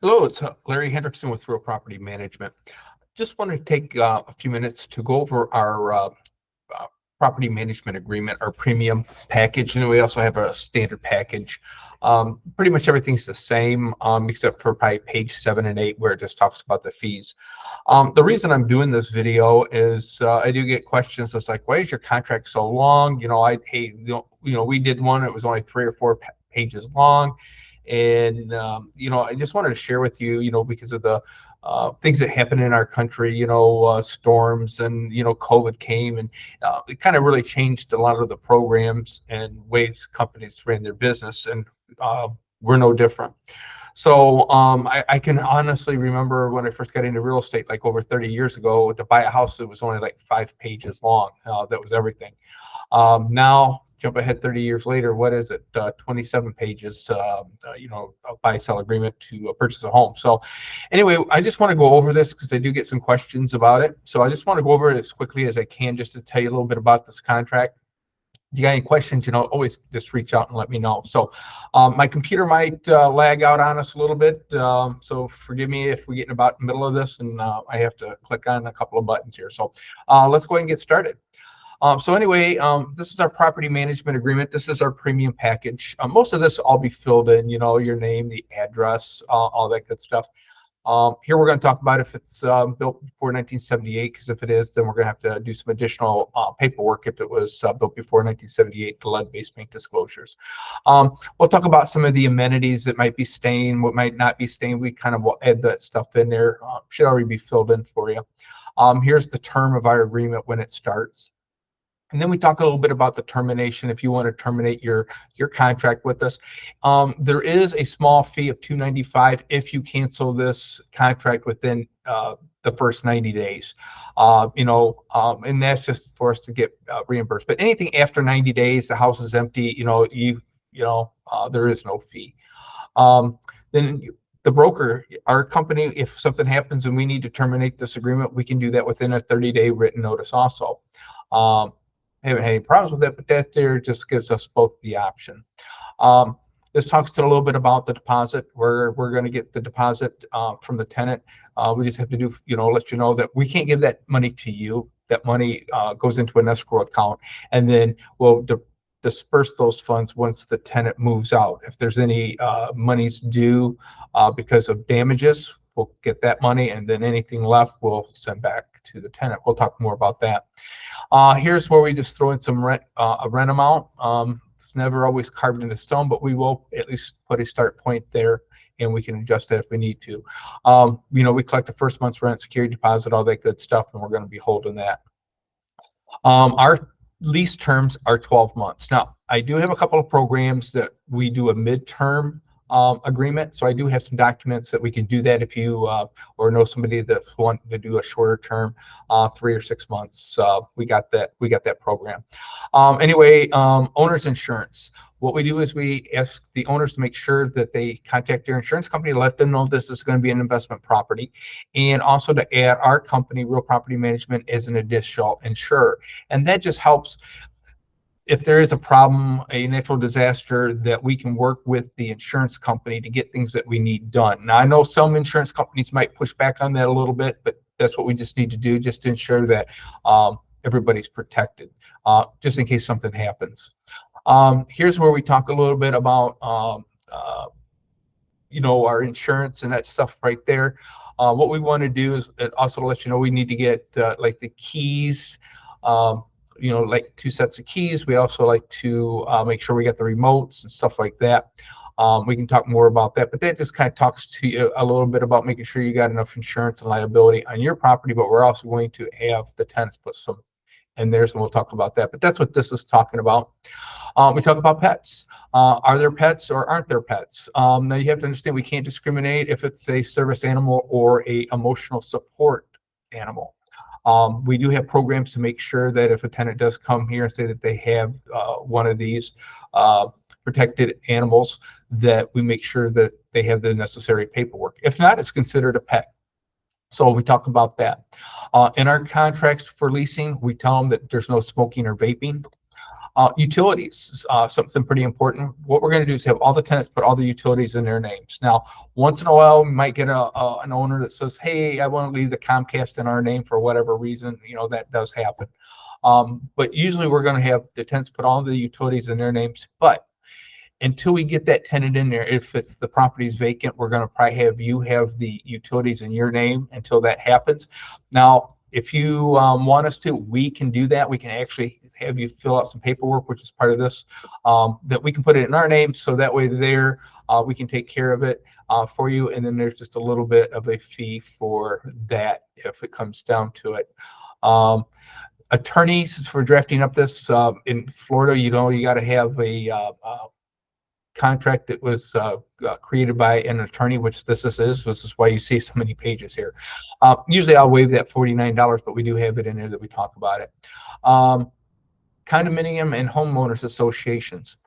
Hello, it's Larry Hendrickson with Real Property Management. Just wanted to take a few minutes to go over our uh, property management agreement, our premium package, and then we also have a standard package. Pretty much everything's the same, except for probably page 7 and 8, where it just talks about the fees. The reason I'm doing this video is I do get questions that's like, why is your contract so long? Hey, we did one, it was only 3 or 4 pages long. And I just wanted to share with you, because of the things that happen in our country, storms, and COVID came, and it kind of really changed a lot of the programs and ways companies ran their business, and uh, we're no different. So I can honestly remember when I first got into real estate, like over 30 years ago, to buy a house that was only like 5 pages long. That was everything. Now, jump ahead 30 years later, what is it? 27 pages, a buy-sell agreement to purchase a home. So anyway, I just want to go over this because I do get some questions about it. So I just want to go over it as quickly as I can just to tell you a little bit about this contract. If you got any questions, always just reach out and let me know. So my computer might lag out on us a little bit. So forgive me if we get in about the middle of this and I have to click on a couple of buttons here. So let's go ahead and get started. So anyway, this is our property management agreement. This is our premium package. Most of this will all be filled in, your name, the address, all that good stuff. Here we're going to talk about if it's built before 1978, because if it is, then we're going to have to do some additional paperwork if it was built before 1978, the lead-based paint disclosures. We'll talk about some of the amenities that might be staying, what might not be staying. We kind of will add that stuff in there. Should already be filled in for you. Here's the term of our agreement when it starts. And then we talk a little bit about the termination. If you want to terminate your contract with us, there is a small fee of $295 if you cancel this contract within the first 90 days. And that's just for us to get reimbursed. But anything after 90 days, the house is empty. There is no fee. Then the broker, our company, if something happens and we need to terminate this agreement, we can do that within a 30-day written notice also. Haven't had any problems with it, but that there just gives us both the option. This talks to a little bit about the deposit. We're going to get the deposit from the tenant. We just have to do, let you know that we can't give that money to you. That money goes into an escrow account, and then we'll disperse those funds once the tenant moves out. If there's any monies due because of damages, we'll get that money, and then anything left we'll send back to the tenant. We'll talk more about that. Here's where we just throw in some rent, a rent amount. It's never always carved into stone, but we will at least put a start point there, and we can adjust that if we need to. We collect the first month's rent, security deposit, all that good stuff, and we're going to be holding that. Our lease terms are 12 months. Now, I do have a couple of programs that we do a midterm agreement. So I do have some documents that we can do that if you or know somebody that's wanting to do a shorter term, 3 or 6 months. We got that program. Anyway, owner's insurance. What we do is we ask the owners to make sure that they contact their insurance company, let them know this is going to be an investment property, and also to add our company, Real Property Management, as an additional insurer. And that just helps if there is a problem, a natural disaster, that we can work with the insurance company to get things that we need done. Now, I know some insurance companies might push back on that a little bit, but that's what we just need to do just to ensure that everybody's protected, just in case something happens. Here's where we talk a little bit about our insurance and that stuff right there. What we want to do is also let you know we need to get like the keys, like 2 sets of keys. We also like to make sure we get the remotes and stuff like that. We can talk more about that, but that just kind of talks to you a little bit about making sure you got enough insurance and liability on your property, but we're also going to have the tenants put some in there, so we'll talk about that. But that's what this is talking about. We talk about pets. Are there pets or aren't there pets? Now you have to understand we can't discriminate if it's a service animal or a emotional support animal. We do have programs to make sure that if a tenant does come here and say that they have one of these protected animals, that we make sure that they have the necessary paperwork. If not, it's considered a pet. So we talk about that. In our contracts for leasing, we tell them that there's no smoking or vaping. Utilities, something pretty important. What we're going to do is have all the tenants put all the utilities in their names. Now, once in a while, we might get an owner that says, "Hey, I want to leave the Comcast in our name for whatever reason." That does happen. But usually, we're going to have the tenants put all the utilities in their names. But until we get that tenant in there, if it's the property's vacant, we're going to probably have you have the utilities in your name until that happens. Now, if you want us to, we can do that. We can actually have you fill out some paperwork, which is part of this, that we can put it in our name, so that way there we can take care of it for you. And then there's just a little bit of a fee for that if it comes down to it. Attorneys for drafting up this in Florida, you got to have a contract that was created by an attorney, which this is. This is why you see so many pages here. Usually I'll waive that $49, but we do have it in there that we talk about it. Condominium and homeowners associations.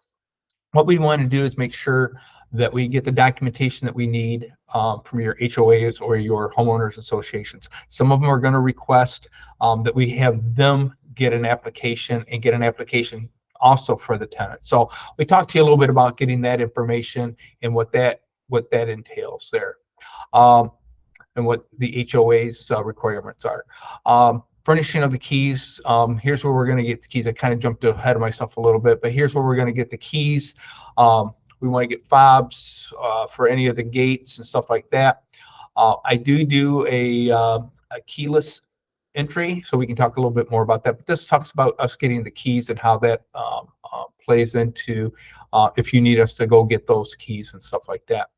What we want to do is make sure that we get the documentation that we need from your HOAs or your homeowners associations. Some of them are going to request that we have them get an application and get an application also for the tenant. So we talked to you a little bit about getting that information and what that entails there, and what the HOA's requirements are. Furnishing of the keys. Here's where we're going to get the keys. I kind of jumped ahead of myself a little bit, but here's where we're going to get the keys. We want to get fobs for any of the gates and stuff like that. I do a keyless entry, so we can talk a little bit more about that. But this talks about us getting the keys and how that plays into if you need us to go get those keys and stuff like that.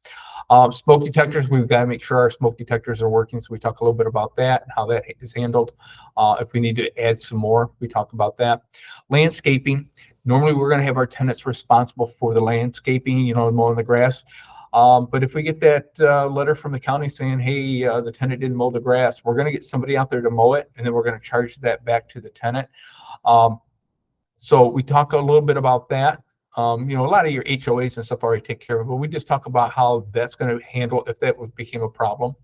Smoke detectors, we've got to make sure our smoke detectors are working, so we talk a little bit about that and how that is handled. If we need to add some more, we talk about that. Landscaping, normally we're going to have our tenants responsible for the landscaping, mowing the grass. But if we get that letter from the county saying, hey, the tenant didn't mow the grass, we're going to get somebody out there to mow it, and then we're going to charge that back to the tenant. So we talk a little bit about that. A lot of your HOAs and stuff already take care of it, but we just talk about how that's going to handle if that became a problem.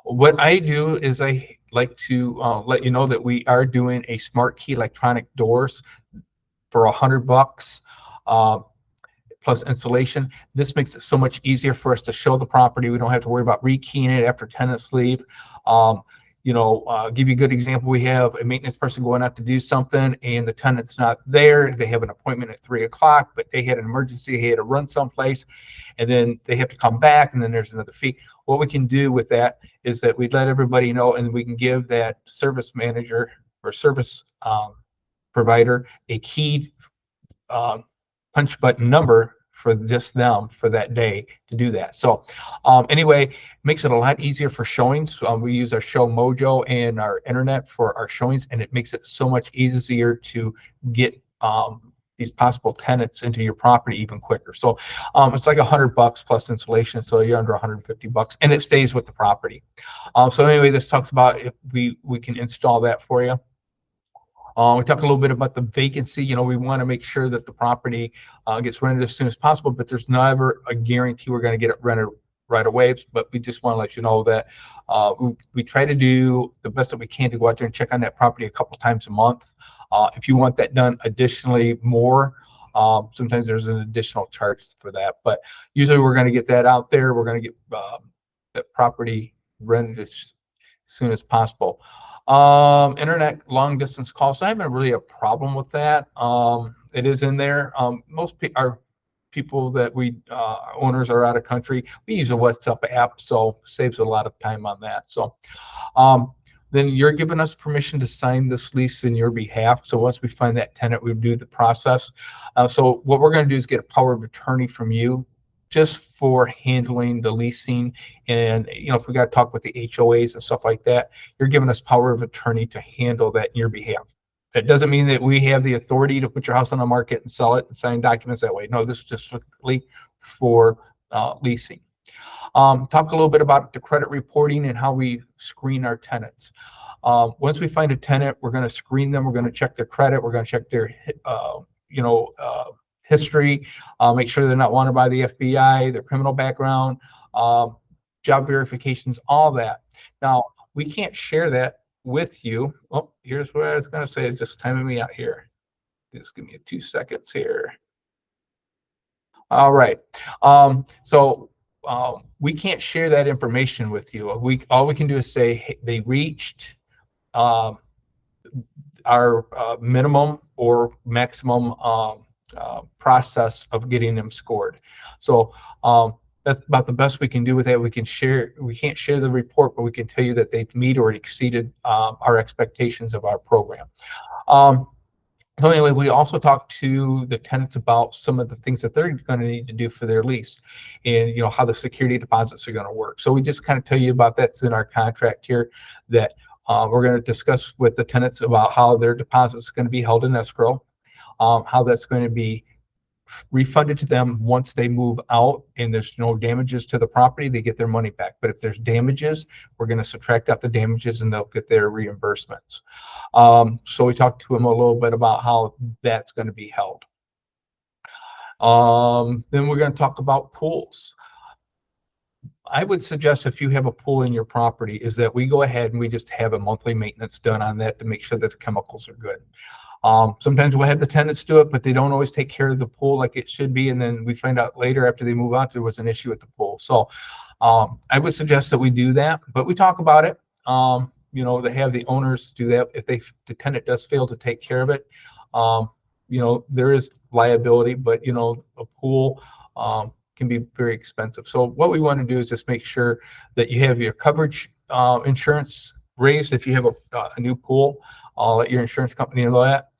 What I do is I like to let you know that we are doing a smart key electronic doors for $100 plus installation. This makes it so much easier for us to show the property. We don't have to worry about rekeying it after tenants leave. Give you a good example. We have a maintenance person going out to do something and the tenant's not there. They have an appointment at 3 o'clock, but they had an emergency. He had to run someplace, and then they have to come back, and then there's another fee. What we can do with that is that we let everybody know, and we can give that service manager or service provider a key punch button number for just them for that day to do that. So anyway, makes it a lot easier for showings. We use our Show Mojo and our internet for our showings, and it makes it so much easier to get these possible tenants into your property even quicker. So it's like $100 plus installation, so you're under $150, and it stays with the property. So anyway, this talks about if we can install that for you. We talk a little bit about the vacancy. We want to make sure that the property gets rented as soon as possible, but there's never a guarantee we're going to get it rented right away. But we just want to let you know that we try to do the best that we can to go out there and check on that property a couple times a month. If you want that done additionally more, sometimes there's an additional charge for that. But usually we're going to get that out there. We're going to get that property rented as soon as possible. Internet long distance calls. So I haven't really a problem with that. It is in there. Most people that we owners are out of country. We use a WhatsApp app, so saves a lot of time on that. So then you're giving us permission to sign this lease in your behalf. So once we find that tenant, we do the process. So what we're going to do is get a power of attorney from you, just for handling the leasing. And if we got to talk with the HOAs and stuff like that, you're giving us power of attorney to handle that in your behalf. That doesn't mean that we have the authority to put your house on the market and sell it and sign documents that way. No, this is just strictly for leasing. Talk a little bit about the credit reporting and how we screen our tenants. Once we find a tenant, we're going to screen them. We're going to check their credit. We're going to check their history, make sure they're not wanted by the FBI, their criminal background, job verifications, all that. Now, we can't share that with you. Oh, here's what I was going to say. It's just timing me out here. Just give me 2 seconds here. All right. So we can't share that information with you. All we can do is say, hey, they reached um, our minimum or maximum process of getting them scored. So that's about the best we can do with that. We can't share the report, but we can tell you that they've met or exceeded our expectations of our program. So anyway, we also talked to the tenants about some of the things that they're going to need to do for their lease, and how the security deposits are going to work. So we just kind of tell you about that's in our contract here, that we're going to discuss with the tenants about how their deposits are going to be held in escrow, how that's going to be refunded to them once they move out and there's no damages to the property, they get their money back. But if there's damages, we're going to subtract out the damages and they'll get their reimbursements. So we talked to them a little bit about how that's going to be held. Then we're going to talk about pools. I would suggest, if you have a pool in your property, is that we go ahead and we just have a monthly maintenance done on that to make sure that the chemicals are good. Sometimes we'll have the tenants do it, but they don't always take care of the pool like it should be. And then we find out later after they move out, there was an issue with the pool. So I would suggest that we do that, but we talk about it. They have the owners do that. If the tenant does fail to take care of it, there is liability, but a pool can be very expensive. So what we want to do is just make sure that you have your coverage insurance raised. If you have a new pool, I'll let your insurance company know that.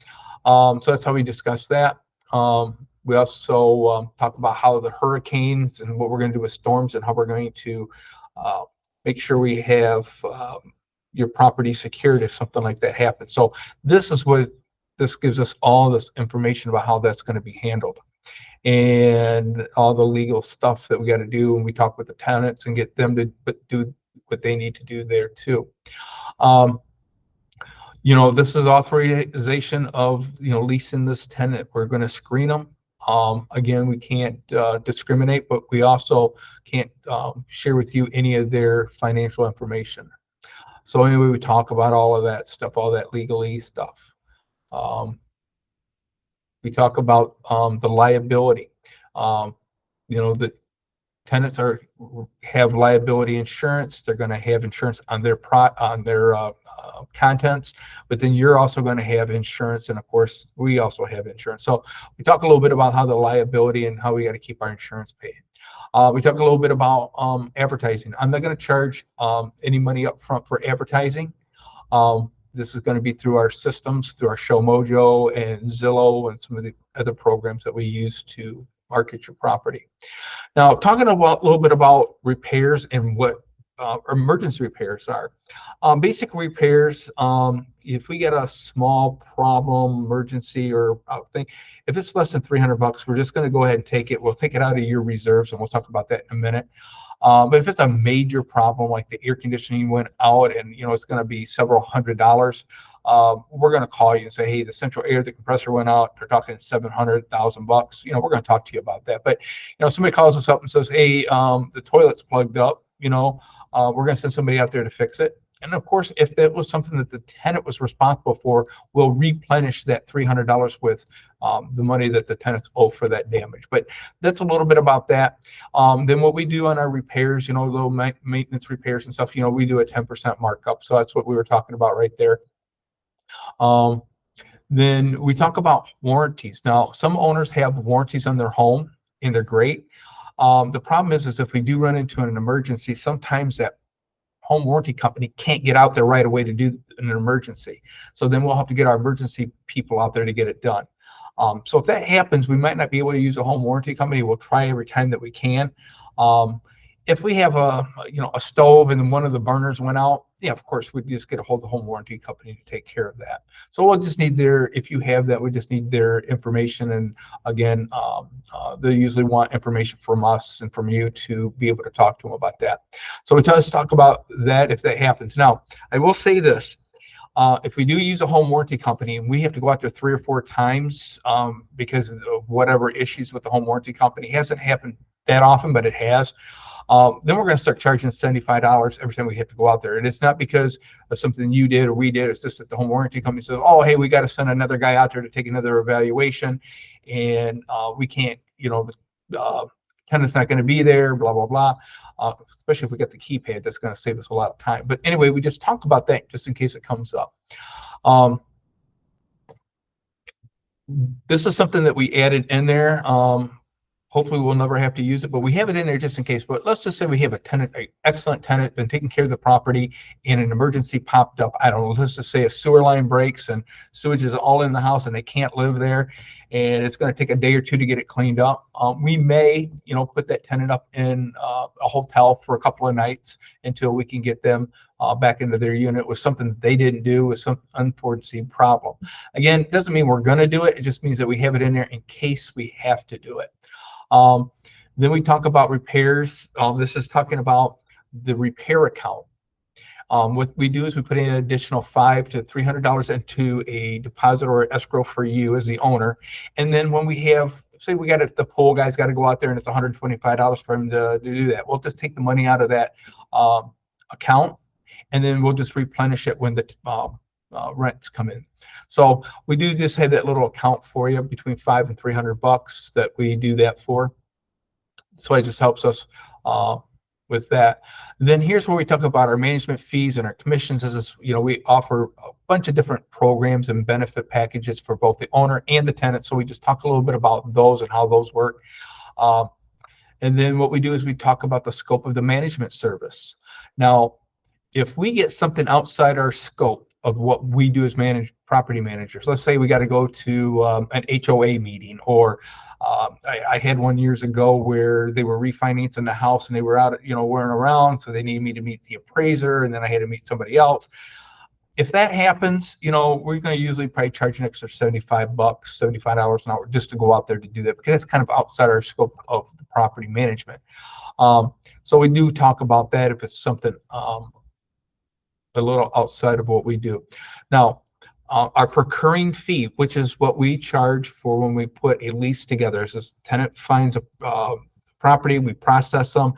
So that's how we discuss that. We also talk about how the hurricanes and what we're going to do with storms and how we're going to make sure we have your property secured if something like that happens. So this gives us all this information about how that's going to be handled and all the legal stuff that we got to do. And we talk with the tenants and get them to do what they need to do there too. This is authorization of, leasing this tenant. We're going to screen them. Again, we can't discriminate, but we also can't share with you any of their financial information. So anyway, we talk about all of that stuff, all that legalese stuff. We talk about the liability. The tenants have liability insurance. They're going to have insurance on their contents, but then you're also going to have insurance, and of course we also have insurance. So we talk a little bit about how the liability and how we got to keep our insurance paid. We talk a little bit about advertising. I'm not going to charge any money up front for advertising. This is going to be through our systems, through our ShowMojo and Zillow and some of the other programs that we use to market your property. Now, talking a little bit about repairs and what emergency repairs are. Basic repairs, if we get a small problem, emergency, or thing, if it's less than $300, we're just going to go ahead and take it. We'll take it out of your reserves, and we'll talk about that in a minute. But if it's a major problem, like the air conditioning went out and it's going to be several $100s, we're going to call you and say, hey, the central air, the compressor went out. They're talking $700,000. We're going to talk to you about that. But somebody calls us up and says, hey, the toilet's plugged up. We're going to send somebody out there to fix it. And of course, if that was something that the tenant was responsible for, we'll replenish that $300 with the money that the tenants owe for that damage. But that's a little bit about that. Then what we do on our repairs, little maintenance repairs and stuff, we do a 10% markup. So that's what we were talking about right there. Then we talk about warranties. Now, some owners have warranties on their home, and they're great. The problem is if we do run into an emergency, sometimes that home warranty company can't get out there right away to do an emergency. So then we'll have to get our emergency people out there to get it done. So if that happens, we might not be able to use a home warranty company. We'll try every time that we can. If we have a stove and one of the burners went out, yeah, of course, we just get a hold of the home warranty company to take care of that. So we'll just need if you have that, we just need their information. And again, they usually want information from us and from you to be able to talk to them about that. So we just talk about that if that happens. Now, I will say this. If we do use a home warranty company and we have to go out there 3 or 4 times because of whatever issues with the home warranty company, it hasn't happened that often, but it has. Then we're going to start charging $75 every time we have to go out there. And it's not because of something you did or we did. It's just that the home warranty company says, oh, hey, we got to send another guy out there to take another evaluation. And we can't, the tenant's not going to be there, blah, blah, blah. Especially if we got the keypad, that's going to save us a lot of time. But anyway, we just talk about that just in case it comes up. This is something that we added in there. Hopefully we'll never have to use it, but we have it in there just in case. But let's just say we have a tenant, an excellent tenant, been taking care of the property, and an emergency popped up. I don't know, let's just say a sewer line breaks and sewage is all in the house and they can't live there, and it's going to take a day or two to get it cleaned up. We may, put that tenant up in a hotel for a couple of nights until we can get them back into their unit with something they didn't do, with some unforeseen problem. Again, it doesn't mean we're going to do it. It just means that we have it in there in case we have to do it. Then we talk about repairs. This is talking about the repair account. What we do is we put in an additional $500 to $300 into a deposit or escrow for you as the owner. And then when we have, say we got it, the pool guy's got to go out there and it's $125 for him to do that. We'll just take the money out of that account, and then we'll just replenish it when the rents come in. So we do just have that little account for you between $500 and $300 that we do that for. So it just helps us with that. Then here's where we talk about our management fees and our commissions. As we offer a bunch of different programs and benefit packages for both the owner and the tenant. So we just talk a little bit about those and how those work. And then what we do is we talk about the scope of the management service. Now, if we get something outside our scope of what we do as property managers, let's say we got to go to an HOA meeting, or I had one years ago where they were refinancing the house and they were out, weren't around, so they needed me to meet the appraiser, and then I had to meet somebody else. If that happens, we're going to usually probably charge an extra $75, $75 an hour just to go out there to do that, because that's kind of outside our scope of the property management. So we do talk about that if it's something a little outside of what we do. Now, our procuring fee, which is what we charge for when we put a lease together. As this tenant finds a property, we process them,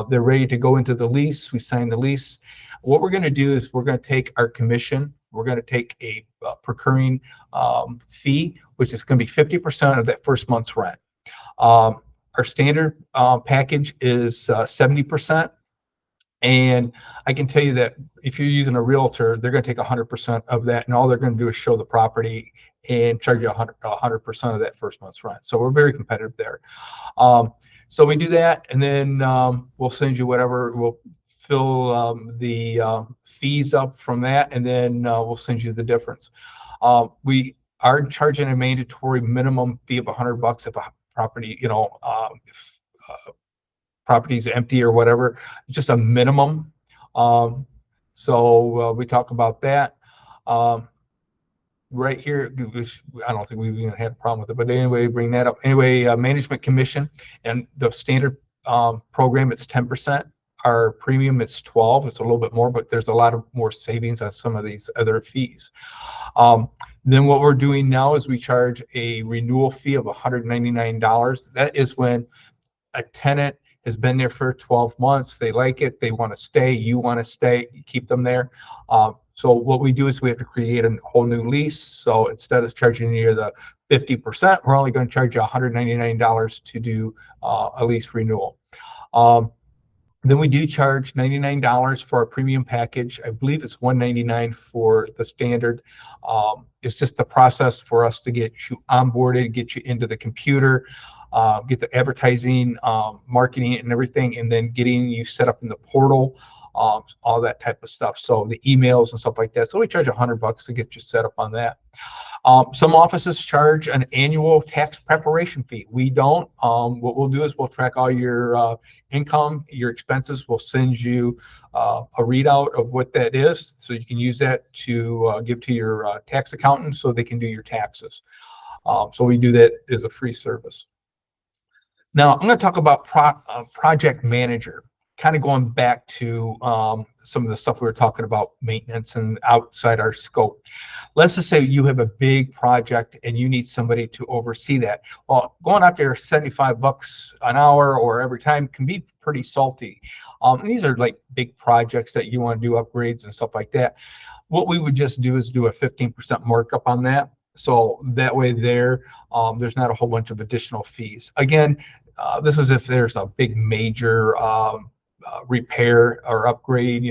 they're ready to go into the lease, we sign the lease. What we're going to do is we're going to take our commission, we're going to take a procuring fee, which is going to be 50% of that first month's rent. Our standard package is 70%. And I can tell you that if you're using a realtor, they're going to take 100% of that, and all they're going to do is show the property and charge you 100% of that first month's rent. So we're very competitive there. So we do that, and then we'll send you whatever. We'll fill the fees up from that, and then we'll send you the difference. We are charging a mandatory minimum fee of $100 if a property, property's empty or whatever, just a minimum. So we talk about that. Right here, I don't think we've even had a problem with it, but anyway, bring that up. Anyway, management commission, and the standard program, it's 10%. Our premium, it's 12. It's a little bit more, but there's a lot of more savings on some of these other fees. Then what we're doing now is we charge a renewal fee of $199. That is when a tenant has been there for 12 months. They like it. They want to stay. You want to stay. You keep them there. So what we do is we have to create a whole new lease. So instead of charging you the 50%, we're only going to charge you $199 to do a lease renewal. Then we do charge $99 for a premium package. I believe it's $199 for the standard. It's just the process for us to get you onboarded, get you into the computer, get the advertising, marketing, and everything, and then getting you set up in the portal, all that type of stuff. So the emails and stuff like that. So we charge $100 to get you set up on that. Some offices charge an annual tax preparation fee. We don't. What we'll do is we'll track all your income, your expenses. We'll send you a readout of what that is, so you can use that to give to your tax accountant so they can do your taxes. So we do that as a free service. Now, I'm going to talk about project manager, kind of going back to some of the stuff we were talking about, maintenance and outside our scope. Let's just say you have a big project and you need somebody to oversee that. Well, going out there $75 an hour or every time can be pretty salty. And these are like big projects that you want to do upgrades and stuff like that. What we would just do is do a 15% markup on that. So that way there's not a whole bunch of additional fees. Again, this is if there's a big major repair or upgrade,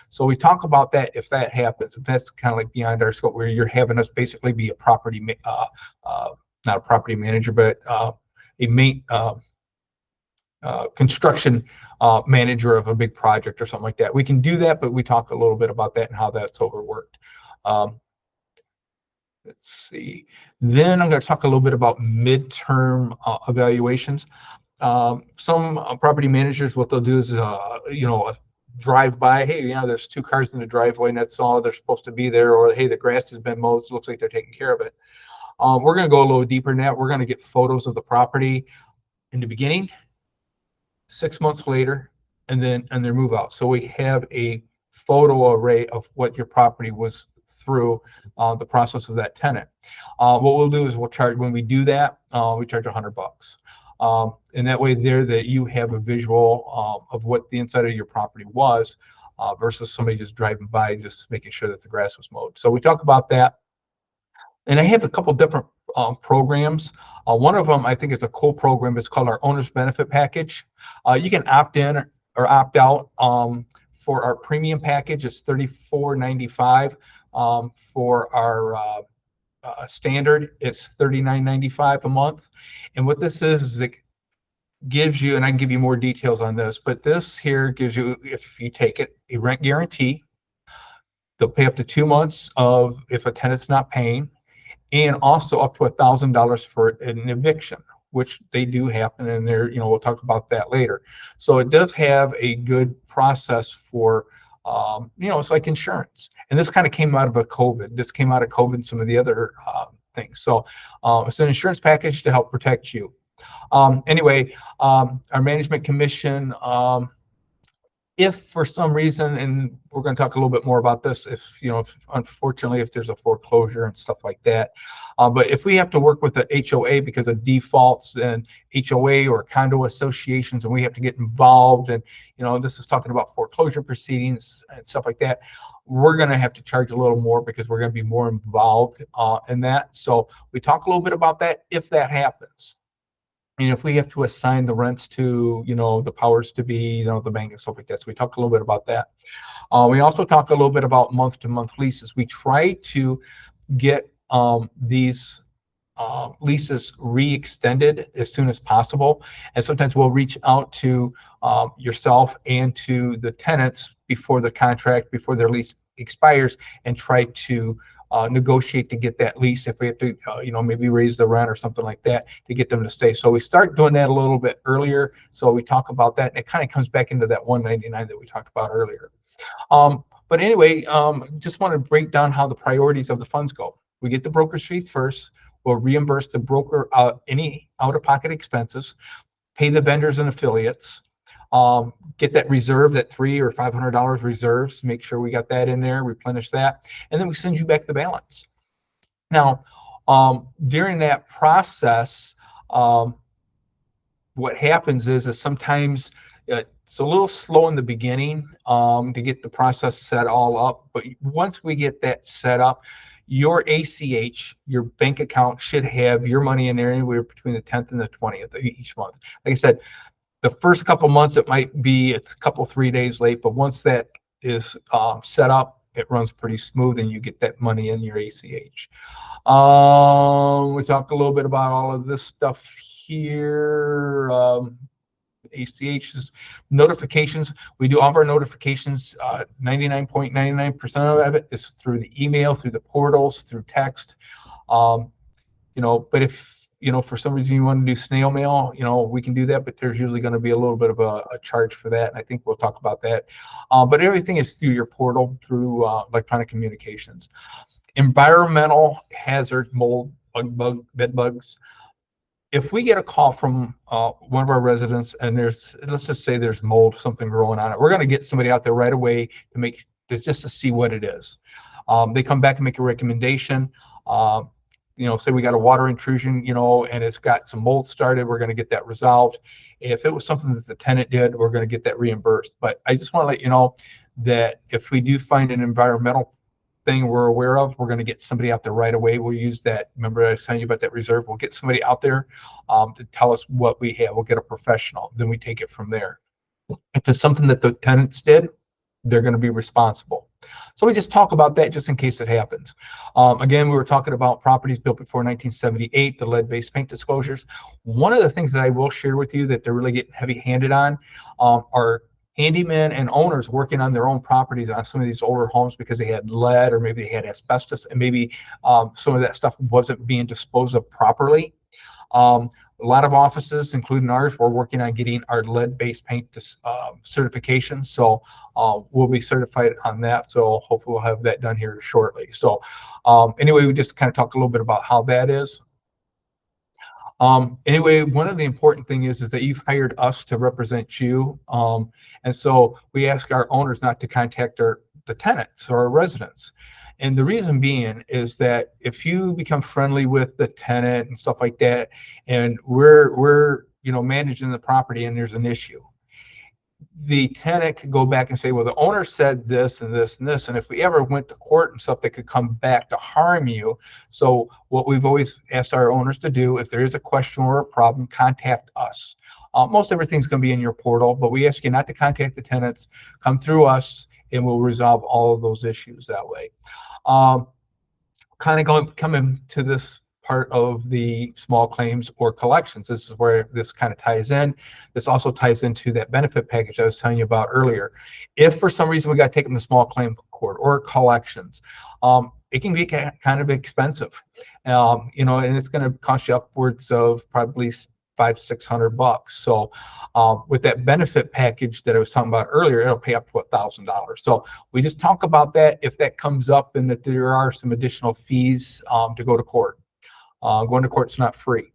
So we talk about that if that happens. If that's kind of like beyond our scope, where you're having us basically be a not a property manager, but construction manager of a big project or something like that. We can do that, but we talk a little bit about that and how that's overworked. Let's see. Then I'm going to talk a little bit about midterm evaluations. Some property managers, what they'll do is, drive by. Hey, there's 2 cars in the driveway, and that's all they're supposed to be there. Or hey, the grass has been mowed. So it looks like they're taking care of it. We're going to go a little deeper than that. We're going to get photos of the property in the beginning, 6 months later, and their move out. So we have a photo array of what your property was through the process of that tenant. What we'll do is we'll charge, when we do that, we charge $100. And that way that you have a visual of what the inside of your property was versus somebody just driving by, just making sure that the grass was mowed. So we talk about that. And I have a couple different programs. One of them I think is a cool program. It's called our Owner's Benefit Package. You can opt in or opt out for our premium package. It's $34.95. For our standard, it's $39.95 a month. And what this is it gives you, and I can give you more details on this, but this here gives you, if you take it, a rent guarantee. They'll pay up to 2 months of if a tenant's not paying, and also up to $1,000 for an eviction, which they do happen, and we'll talk about that later. So it does have a good process for, it's like insurance. And this kind of came out of COVID. This came out of COVID and some of the other things. So it's an insurance package to help protect you. Anyway, our management commission, if for some reason, and we're going to talk a little bit more about this, if unfortunately, if there's a foreclosure and stuff like that, but if we have to work with the HOA because of defaults and HOA or condo associations, and we have to get involved, and this is talking about foreclosure proceedings and stuff like that, we're going to have to charge a little more because we're going to be more involved in that. So we talk a little bit about that if that happens. And if we have to assign the rents to, the powers to be, the bank and stuff like that. So we talk a little bit about that. We also talk a little bit about month-to-month leases. We try to get these leases re-extended as soon as possible. And sometimes we'll reach out to yourself and to the tenants before their lease expires, and try to negotiate to get that lease if we have to, maybe raise the rent or something like that to get them to stay. So we start doing that a little bit earlier. So we talk about that, and it kind of comes back into that $199 that we talked about earlier. But anyway, just want to break down how the priorities of the funds go. We get the broker's fees first. We'll reimburse the broker any out-of-pocket expenses, pay the vendors and affiliates, get that reserve, that $300 or $500 reserves, make sure we got that in there, replenish that, and then we send you back the balance. Now, during that process, what happens is sometimes it's a little slow in the beginning to get the process set all up, but once we get that set up, your ACH, your bank account, should have your money in there anywhere between the 10th and the 20th of each month. Like I said, the first couple months, it might be a couple, 3 days late, but once that is set up, it runs pretty smooth and you get that money in your ACH. We talked a little bit about all of this stuff here. ACH's notifications. We do all of our notifications. 99.99% of it is through the email, through the portals, through text. But if for some reason you want to do snail mail, we can do that, but there's usually going to be a little bit of a charge for that. And I think we'll talk about that. But everything is through your portal, through electronic communications. Environmental hazard, mold, bed bugs. If we get a call from one of our residents and let's just say there's mold, something growing on it, we're going to get somebody out there right away just to see what it is. They come back and make a recommendation. say we got a water intrusion, and it's got some mold started, we're going to get that resolved. If it was something that the tenant did, we're going to get that reimbursed. But I just want to let you know that if we do find an environmental thing we're aware of, we're going to get somebody out there right away. We'll use that. Remember I was telling you about that reserve? We'll get somebody out there to tell us what we have. We'll get a professional. Then we take it from there. If it's something that the tenants did, they're going to be responsible. So we just talk about that just in case it happens. Again, we were talking about properties built before 1978, the lead-based paint disclosures. One of the things that I will share with you that they're really getting heavy-handed on are handymen and owners working on their own properties on some of these older homes because they had lead or maybe they had asbestos, and maybe some of that stuff wasn't being disposed of properly. A lot of offices, including ours, we're working on getting our lead-based paint certification. So we'll be certified on that. So hopefully we'll have that done here shortly. So anyway, we just kind of talked a little bit about how that is. Anyway, one of the important things is that you've hired us to represent you. And so we ask our owners not to contact the tenants or our residents. And the reason being is that if you become friendly with the tenant and stuff like that, and we're managing the property and there's an issue, the tenant could go back and say, well, the owner said this and this and this, and if we ever went to court and stuff, they could come back to harm you. So what we've always asked our owners to do, if there is a question or a problem, contact us. Most everything's going to be in your portal, but we ask you not to contact the tenants. Come through us, and we'll resolve all of those issues that way. Kind of coming to this part of the small claims or collections. This is where this kind of ties in. This also ties into that benefit package I was telling you about earlier. If for some reason we got to take them to small claim court or collections, it can be kind of expensive, and it's going to cost you upwards of probably $500-600. So with that benefit package that I was talking about earlier, it'll pay up to $1,000. So we just talk about that if that comes up and that there are some additional fees to go to court. Going to court's not free.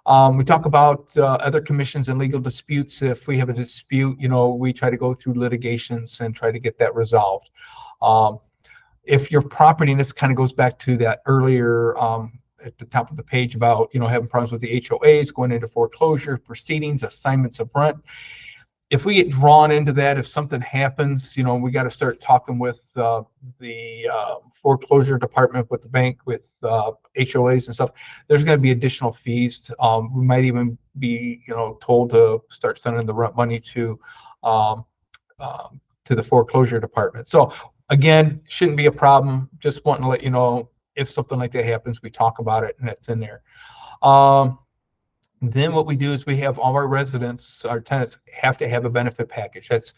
We talk about other commissions and legal disputes. If we have a dispute, we try to go through litigations and try to get that resolved. If your property, and this kind of goes back to that earlier at the top of the page about having problems with the HOAs, going into foreclosure proceedings, assignments of rent. If we get drawn into that, if something happens, we got to start talking with the foreclosure department, with the bank, with HOAs and stuff. There's going to be additional fees. We might even be, told to start sending the rent money to the foreclosure department. So again, shouldn't be a problem. Just wanting to let you know if something like that happens, we talk about it and it's in there. Then what we do is we have all our residents, our tenants have to have a benefit package. That's,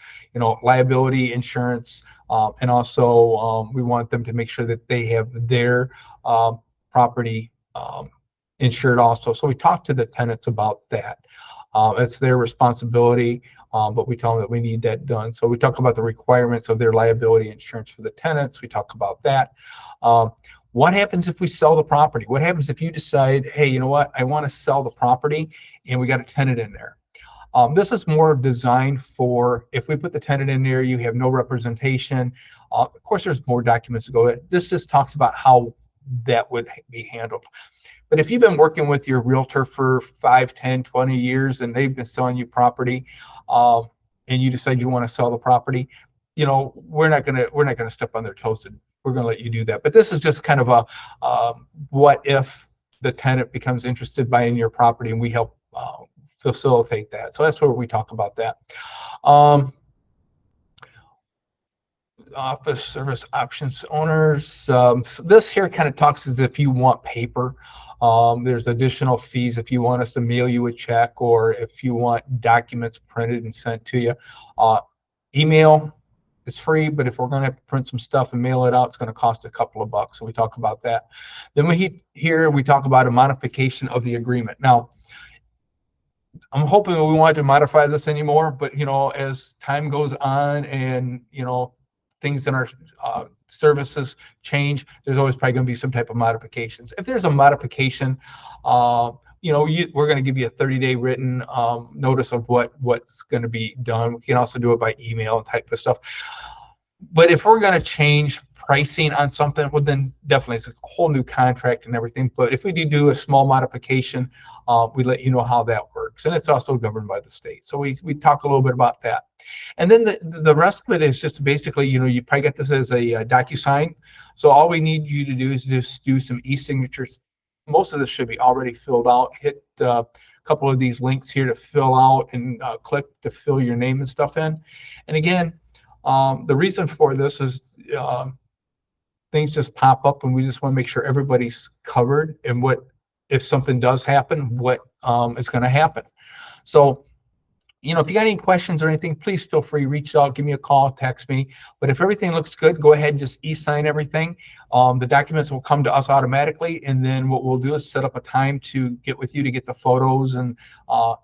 liability insurance, and also we want them to make sure that they have their property insured also. So we talk to the tenants about that. It's their responsibility, but we tell them that we need that done. So we talk about the requirements of their liability insurance for the tenants. We talk about that. What happens if we sell the property? What happens if you decide, hey, you know what, I want to sell the property and we got a tenant in there? This is more designed for if we put the tenant in there, you have no representation. Of course, there's more documents to go. This just talks about how that would be handled. But if you've been working with your realtor for 5, 10, 20 years and they've been selling you property, and you decide you want to sell the property, we're not gonna step on their toes, and we're gonna let you do that. But this is just kind of a what if the tenant becomes interested buying your property, and we help facilitate that. So that's where we talk about that. Office service options owners. So this here kind of talks as if you want paper. There's additional fees if you want us to mail you a check, or if you want documents printed and sent to you. Email is free, but if we're going to print some stuff and mail it out, it's going to cost a couple of bucks. So we talk about that. Then we talk about a modification of the agreement. Now, I'm hoping we want to modify this anymore, but as time goes on and things in our services change, there's always probably going to be some type of modifications. If there's a modification, we're going to give you a 30-day written notice of what's going to be done. We can also do it by email and type of stuff. But if we're going to change pricing on something, well, then definitely it's a whole new contract and everything. But if we do a small modification, we let you know how that works. And it's also governed by the state. So we talk a little bit about that. And then the rest of it is just basically, you probably get this as a DocuSign. So all we need you to do is just do some e-signatures. Most of this should be already filled out. Hit a couple of these links here to fill out and click to fill your name and stuff in. And again, the reason for this is things just pop up, and we just want to make sure everybody's covered, and what if something does happen, what is going to happen. So if you got any questions or anything, please feel free to reach out, give me a call, text me. But if everything looks good, go ahead and just e-sign everything. The documents will come to us automatically, and then what we'll do is set up a time to get with you to get the photos and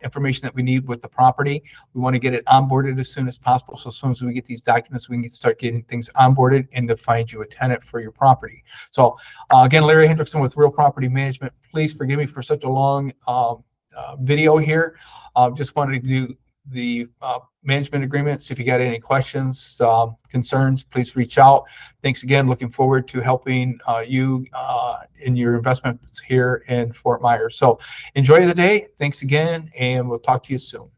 information that we need with the property. We want to get it onboarded as soon as possible. So as soon as we get these documents, we can start getting things onboarded and to find you a tenant for your property. So again, Larry Hendrickson with Real Property Management. Please forgive me for such a long video here. Just wanted to do the management agreements. If you got any questions, concerns, please reach out. Thanks again. Looking forward to helping you in your investments here in Fort Myers. So enjoy the day. Thanks again, and we'll talk to you soon.